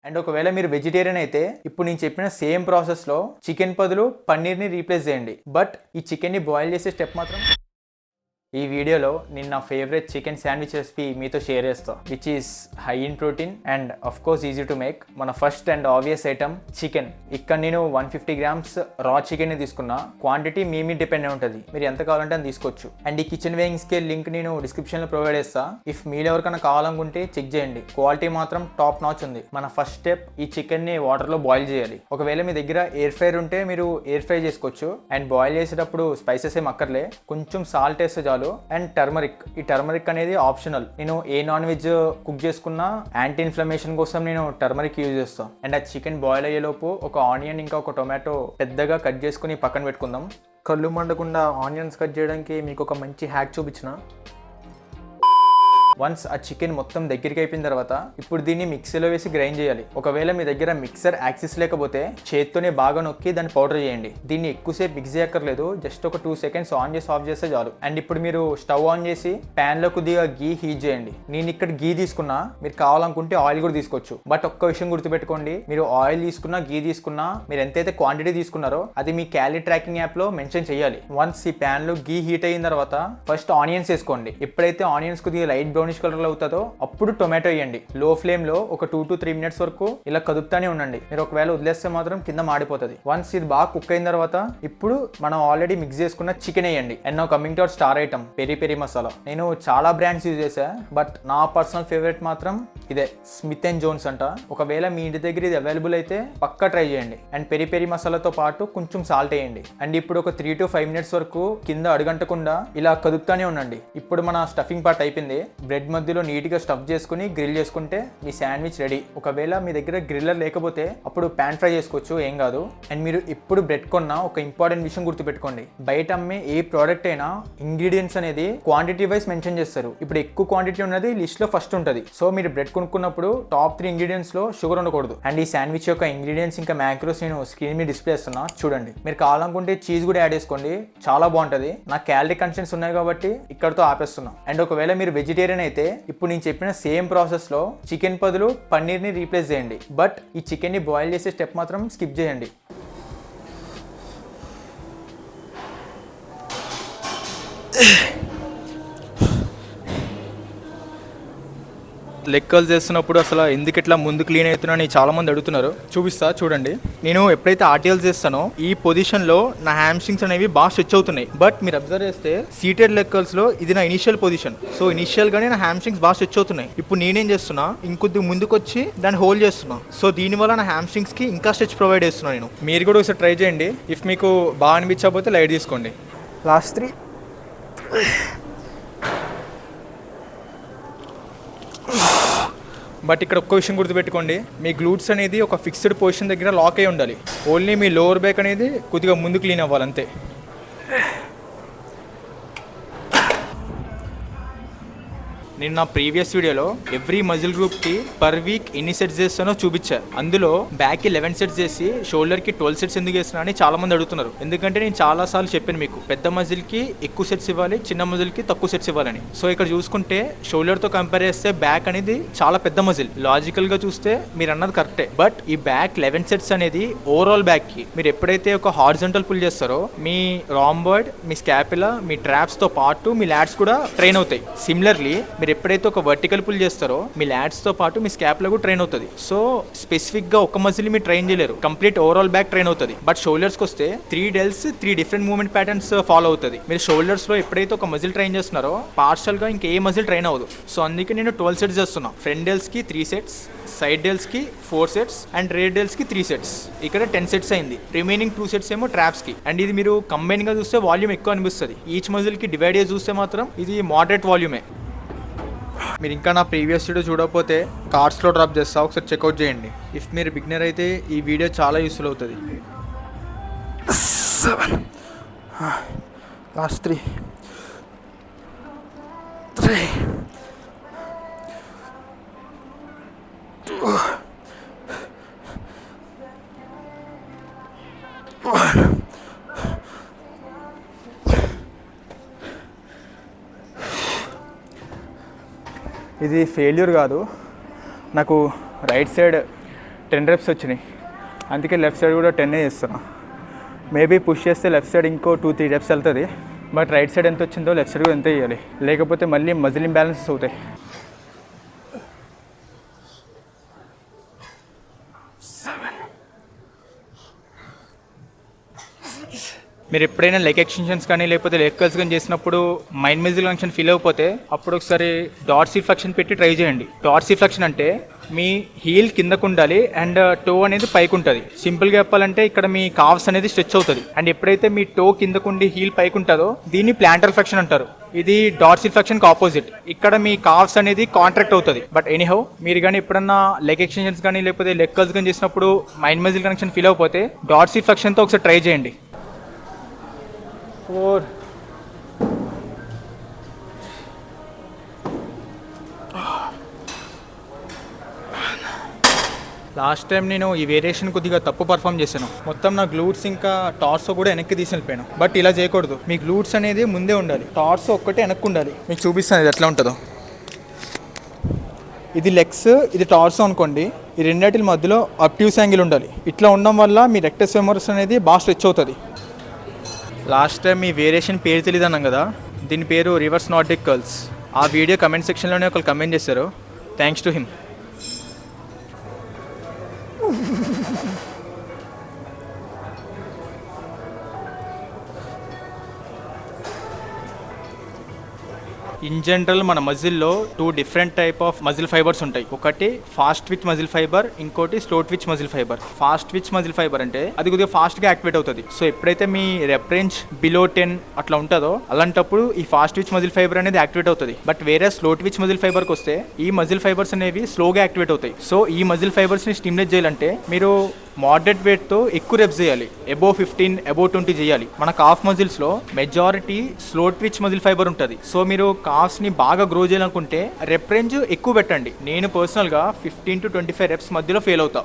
And ఒకవేళ మీరు vegetarian అయితే ఇప్పుడు నేను చెప్పిన సేమ్ ప్రాసెస్లో చికెన్ బదులు పన్నీర్ని రీప్లేస్ చేయండి. బట్ ఈ చికెన్ని బాయిల్ చేసే స్టెప్ మాత్రం ఈ వీడియోలో నేను నా ఫేవరెట్ చికెన్ శాండ్విచ్ రెసిపీ మీతో షేర్ చేస్తా, which is high in protein and of course easy to make. మన first and obvious item chicken. ఇక్కడ నేను 150 grams రా చికెన్ తీసుకున్నా. క్వాంటిటీ మీ డిపెండ్ ఉంటుంది, మీరు ఎంత కావాలంటే అని తీసుకోవచ్చు. అండ్ ఈ కిచెన్ వేయింగ్ స్కేల్ లింక్ నేను డిస్క్రిప్షన్లో ప్రొవైడ్ చేస్తా. ఇఫ్ మీరు ఎవరికైనా కావాలనుకుంటే చెక్ చేయండి, క్వాలిటీ మాత్రం టాప్ నాచ్ ఉంది. మన ఫస్ట్ స్టెప్ ఈ చికెన్ని వాటర్లో బాయిల్ చేయాలి. ఒకవేళ మీ దగ్గర ఎయిర్ ఫ్రైర్ ఉంటే మీరు ఎయిర్ ఫ్రై చేసుకోవచ్చు. అండ్ బాయిల్ చేసేటప్పుడు స్పైసెస్ ఏం అక్కర్లే, కొంచెం సాల్ట్ వేస్తే చాలు. అండ్ టర్మరిక్, ఈ టర్మరిక్ అనేది ఆప్షనల్. నేను ఏ నాన్ వెజ్ కుక్ చేసుకున్నా యాంటీ ఇన్ఫ్లమేషన్ కోసం నేను టర్మరిక్ యూజ్ చేస్తాను. అండ్ ఆ చికెన్ బాయిల్ అయ్యేలోపు ఒక ఆనియన్ ఇంకా ఒక టొమాటో పెద్దగా కట్ చేసుకుని పక్కన పెట్టుకుందాం. కళ్ళు మండకుండా ఆనియన్స్ కట్ చేయడానికి మీకు ఒక మంచి హ్యాక్ చూపించిన. వన్స్ ఆ చికెన్ మొత్తం దగ్గరికి అయిపోయిన తర్వాత ఇప్పుడు దీన్ని మిక్సీలో వేసి గ్రైండ్ చేయాలి. ఒకవేళ మీ దగ్గర మిక్సర్ యాక్సిస్ లేకపోతే చేత్తోనే బాగా నొక్కి దాన్ని పౌడర్ చేయండి. దీన్ని ఎక్కువసేపు మిక్స్ చేయక్కర్లేదు, జస్ట్ ఒక 2 seconds ఆన్ చేసి ఆఫ్ చేస్తే చాలు. అండ్ ఇప్పుడు మీరు స్టవ్ ఆన్ చేసి ప్యాన్ లో కొద్దిగా గీ హీట్ చేయండి. నేను ఇక్కడ గీ తీసుకున్నా, మీరు కావాలనుకుంటే ఆయిల్ కూడా తీసుకోవచ్చు. బట్ ఒక్క విషయం గుర్తుపెట్టుకోండి, మీరు ఆయిల్ తీసుకున్నా గీ తీసుకున్నా మీరు ఎంతైతే క్వాంటిటీ తీసుకున్నారో అది మీ క్యాలరీ ట్రాకింగ్ యాప్ లో మెన్షన్ చేయాలి. వన్స్ ఈ ప్యాన్ లో గీ హీట్ అయిన తర్వాత ఫస్ట్ ఆనియన్స్ వేసుకోండి. ఎప్పుడైతే ఆనియన్స్ కొద్దిగా లైట్ బ్రౌనిష్ కలర్ లో అవుతుందో అప్పుడు టొమాటో వేయండి. లో ఫ్లేమ్ లో ఒక 2 to 3 minutes వరకు ఇలా కదుపుతానే ఉండండి. మీరు ఒకవేళ వదిలేస్తే మాత్రం కింద మాడిపోతుంది. వన్స్ ఇది బాగా కుక్ అయిన తర్వాత ఇప్పుడు మనం ఆల్రెడీ మిక్స్ చేసుకున్న చికెన్ వేయండి. And now coming to our star item peri peri masala. నేను చాలా బ్రాండ్స్ యూజ్ చేశా, బట్ నా పర్సనల్ ఫేవరెట్ మాత్రం ఇదే, స్మిత్ అండ్ జోన్స్ అంట. ఒకవేళ మీ ఇంటి దగ్గర ఇది అవైలబుల్ అయితే పక్కా ట్రై చేయండి. అండ్ పెరి పెరి మసాలాతో పాటు కొంచెం సాల్ట్ వేయండి. అండ్ ఇప్పుడు ఒక 3 to 5 minutes వరకు కింద అడుగంటకుండా ఇలా కదుపుతానే ఉండండి. ఇప్పుడు మన స్టఫింగ్ పార్ట్ అయిపోయింది. బ్రెడ్ మధ్యలో నీట్గా స్టఫ్ చేసుకుని గ్రిల్ చేసుకుంటే మీ శాండ్విచ్ రెడీ. ఒకవేళ మీ దగ్గర గ్రిల్లర్ లేకపోతే అప్పుడు ప్యాన్ ఫ్రై చేసుకోవచ్చు, ఏం కాదు. అండ్ మీరు ఇప్పుడు బ్రెడ్ కొన్నా ఒక ఇంపార్టెంట్ విషయం గుర్తుపెట్టుకోండి, బయట అమ్మే ఏ ప్రోడక్ట్ అయినా ఇంగ్రీడియంట్స్ అనేది క్వాంటిటీ వైజ్ మెన్షన్ చేస్తారు. ఇప్పుడు ఎక్కువ క్వాంటిటీ ఉన్నది లిస్ట్ లో ఫస్ట్ ఉంటుంది. సో మీరు బ్రెడ్ కొనుక్కున్నప్పుడు టాప్ 3 ingredients లో షుగర్ ఉండకూడదు. అండ్ ఈ శాండ్విచ్ యొక్క ఇంగ్రీడియంట్స్ ఇంకా మ్యాక్రోస్ నేను స్క్రీన్ మీద డిస్ప్లే చేస్తున్నా, చూడండి. మీరు కావాలనుకుంటే చీజ్ కూడా యాడ్ చేసుకోండి, చాలా బాగుంటుంది. నా క్యాలరీ కంటెంట్స్ ఉన్నాయి కాబట్టి ఇక్కడతో ఆపేస్తున్నా. అండ్ ఒకవేళ మీరు వెజిటేరియన్ అయితే ఇప్పుడు నేను చెప్పిన సేమ్ ప్రాసెస్ లో చికెన్ బదులు పన్నీర్ని రీప్లేస్ చేయండి. బట్ ఈ చికెన్ని బాయిల్ చేసే స్టెప్ మాత్రం స్కిప్ చేయండి. లెక్కలు చేస్తున్నప్పుడు అసలు ఎందుకు ఇట్లా ముందు క్లీన్ అవుతున్నాను చాలా మంది అడుగుతున్నారు. చూపిస్తా చూడండి. నేను ఎప్పుడైతే ఆర్టికల్స్ చేస్తానో ఈ పొజిషన్ లో నా హ్యామ్స్ట్రింగ్స్ అనేవి బాగా స్ట్రెచ్ అవుతున్నాయి. బట్ మీరు అబ్జర్వ్ చేస్తే సీటెడ్ లెక్కల్స్ లో ఇది నా ఇనిషియల్ పొజిషన్. సో ఇనిషియల్ గానే నా హ్యామ్స్ట్రింగ్స్ బాగా స్ట్రెచ్ అవుతున్నాయి. ఇప్పుడు నేనేం చేస్తున్నా, ఇంకొద్ది ముందుకు వచ్చి దాన్ని హోల్డ్ చేస్తున్నా. సో దీనివల్ల నా హ్యామ్స్ట్రింగ్స్ కి ఇంకా స్ట్రెచ్ ప్రొవైడ్ చేస్తున్నాను నేను. మీరు కూడా ఒకసారి ట్రై చేయండి. ఇఫ్ మీకు బాగా అనిపించకపోతే లైట్ తీసుకోండి. లాస్ట్ 3. బట్ ఇక్కడ ఒక్క విషయం గుర్తుపెట్టుకోండి, మీ గ్లూట్స్ అనేది ఒక ఫిక్స్డ్ పొజిషన్ దగ్గర లాక్ అయి ఉండాలి. ఓన్లీ మీ లోవర్ బ్యాక్ అనేది కొద్దిగా ముందు క్లీన్ అవ్వాలి, అంతే. నేను నా ప్రీవియస్ వీడియోలో ఎవ్రీ మజిల్ గ్రూప్కి పర్ వీక్ ఎన్ని సెట్స్ చేస్తానో చూపించా. అందులో బ్యాక్కి 11 sets చేసి షోల్డర్కి 12 sets ఎందుకు చేస్తున్నా అని చాలా మంది అడుగుతున్నారు. ఎందుకంటే నేను చాలా సార్లు చెప్పాను మీకు, పెద్ద మజిల్కి ఎక్కువ సెట్స్ ఇవ్వాలి, చిన్న మజిల్కి తక్కువ సెట్స్ ఇవ్వాలని. సో ఇక్కడ చూసుకుంటే షోల్డర్తో కంపేర్ చేస్తే బ్యాక్ అనేది చాలా పెద్ద మజిల్. లాజికల్గా చూస్తే మీరు అన్నది కరెక్టే. బట్ ఈ బ్యాక్ 11 sets అనేది ఓవరాల్ బ్యాక్కి మీరు ఎప్పుడైతే ఒక హారిజాంటల్ పుల్ చేస్తారో మీ రాంబాయిడ్, మీ స్కాపులా, మీ ట్రాప్స్తో పాటు మీ లాట్స్ కూడా ట్రైన్ అవుతాయి. సిమిలర్లీ మీరు ఎప్పుడైతే ఒక వర్టికల్ పుల్ చేస్తారో మీ లాట్స్ తో పాటు మీ స్కాపులా కూడా ట్రైన్ అవుతుంది. సో స్పెసిఫిక్ గా ఒక మజిల్ మీరు ట్రైన్ చేయలేరు, కంప్లీట్ ఓవరాల్ బ్యాక్ ట్రైన్ అవుతుంది. బట్ షోల్డర్స్ కి వస్తే 3 delts 3 different movement patterns follow అవుతుంది. మీరు షోల్డర్స్ లో ఎప్పుడైతే ఒక మజిల్ ట్రైన్ చేస్తున్నారో పార్షల్ గా ఇంకే మజిల్ ట్రైన్ అవ్వదు. సో అందుకే నేను 12 sets చేస్తున్నా. ఫ్రంట్ డెల్స్ కి 3 sets, సైడ్ డెల్స్ కి 4 sets అండ్ రేర్ డెల్స్ కి 3 sets. ఇక్కడ 10 sets అయింది. రిమైనింగ్ 2 sets ఏమో ట్రాప్స్ కి. అండ్ ఇది మీరు కంబైన్ గా చూస్తే వాల్యూమ్ ఎక్కువ అనిపిస్తుంది. ఈచ్ మజిల్ కి డివైడ్ చేసి చూస్తే మాత్రం ఇది మోడరేట్ వాల్యూమే. మీరు ఇంకా నా ప్రీవియస్ వీడియో చూడకపోతే కార్డ్స్లో డ్రాప్ చేస్తా, ఒకసారి చెక్అవుట్ చేయండి. ఇఫ్ మీరు బిగినర్ అయితే ఈ వీడియో చాలా యూస్ఫుల్ అవుతుంది. 7 లాస్ట్ 3 ఇది ఫెయిల్యూర్ కాదు, నాకు రైట్ సైడ్ 10 reps వచ్చినాయి, అందుకే లెఫ్ట్ సైడ్ కూడా 10 చేస్తున్నా. మేబీ పుష్ చేస్తే లెఫ్ట్ సైడ్ ఇంకో 2-3 reps వెళ్తుంది, బట్ రైట్ సైడ్ ఎంత వచ్చిందో లెఫ్ట్ సైడ్ కూడా ఎంత వేయాలి, లేకపోతే మళ్ళీ మజిల్ ఇంబ్యాలెన్సెస్ అవుతాయి. మీరు ఎప్పుడైనా లెగ్ ఎక్స్టెన్షన్స్ కానీ లేకపోతే లెగ్ కర్ల్స్ కానీ చేసినప్పుడు మైండ్ మజిల్ ఫంక్షన్ ఫీల్ అయిపోతే అప్పుడు ఒకసారి డార్సిఫ్లెక్షన్ పెట్టి ట్రై చేయండి. డార్సిఫ్లెక్షన్ అంటే మీ హీల్ కిందకు ఉండాలి అండ్ టో అనేది పైకి ఉంటుంది. సింపుల్గా చెప్పాలంటే ఇక్కడ మీ కావ్స్ అనేది స్ట్రెచ్ అవుతుంది, అండ్ ఎప్పుడైతే మీ టో కిందకుండి హీల్ పైకి ఉంటుందో దీన్ని ప్లాంటర్ ఫ్లెక్షన్ అంటారు. ఇది డార్సిఫ్లెక్షన్కి ఆపోజిట్. ఇక్కడ మీ కావ్స్ అనేది కాంట్రాక్ట్ అవుతుంది. బట్ ఎనీహౌ మీరు కానీ ఎప్పుడన్నా లెగ్ ఎక్స్టెన్షన్స్ కానీ లేకపోతే లెగ్ కర్ల్స్ కానీ చేసినప్పుడు మైండ్ మజిల్ కనెక్షన్ ఫీల్ అయిపోతే డార్సిఫ్లెక్షన్తో ఒకసారి ట్రై చేయండి. 4 లాస్ట్ టైం నేను ఈ వేరియేషన్ కొద్దిగా తప్పు పర్ఫామ్ చేశాను. మొత్తం నా గ్లూట్స్ ఇంకా టార్సో కూడా వెనక్కి తీసి వెళ్ళిపోయాను. బట్ ఇలా చేయకూడదు, మీ గ్లూట్స్ అనేది ముందే ఉండాలి, టార్సో ఒక్కటే వెనక్కి ఉండాలి. మీకు చూపిస్తాను ఇది ఎట్లా ఉంటుందో. ఇది లెగ్స్, ఇది టార్సో అనుకోండి. ఈ రెండింటి మధ్యలో అబ్ట్యూస్ యాంగిల్ ఉండాలి. ఇట్లా ఉండడం వల్ల మీ రెక్టస్ ఫెమోరస్ అనేది బాగా స్ట్రెచ్ అవుతుంది. లాస్ట్ టైం ఈ వేరియేషన్ పేరు తెలియదు అన్నాం కదా, దీని పేరు రివర్స్ నార్డిక్ కర్ల్స్. ఆ వీడియో కమెంట్ సెక్షన్లోనే ఒకరు కమెంట్ చేశారు, thanks to him. In general మన మజిల్లో 2 different type of muscle fibres ఉంటాయి. ఒకటి ఫాస్ట్ ట్విచ్ మజిల్ ఫైబర్, ఇంకోటి slow twitch muscle fibre. Fast twitch muscle fibre అంటే అది కొద్దిగా ఫాస్ట్గా యాక్టివేట్ అవుతుంది. సో ఎప్పుడైతే మీ రెప్ రేంజ్ బిలో 10 అట్లా ఉంటుందో అలాంటప్పుడు ఈ ఫాస్ట్ ట్విచ్ మజిల్ ఫైబర్ అనేది యాక్టివేట్ అవుతుంది. బట్ వేరే స్లో ట్విచ్ మజిల్ ఫైబర్కి వస్తే ఈ మజిల్ ఫైబర్స్ అనేవి స్లోగా యాక్టివేట్ అవుతాయి. సో ఈ మజిల్ ఫైబర్స్ని స్టిమ్యులేట్ చేయాలంటే మీరు మోడరేట్ వెయిట్తో ఎక్కువ రెప్స్ చేయాలి, అబోవ్ 15 అబోవ్ 20 చేయాలి. మన కాఫ్ మజిల్స్లో majority slow twitch muscle fibre ఉంటుంది. సో మీరు కాఫ్స్ని బాగా గ్రో చేయాలనుకుంటే రెప్ రేంజ్ ఎక్కువ పెట్టండి. నేను పర్సనల్గా 15 to 25 రెప్స్ మధ్యలో ఫెయిల్ అవుతా.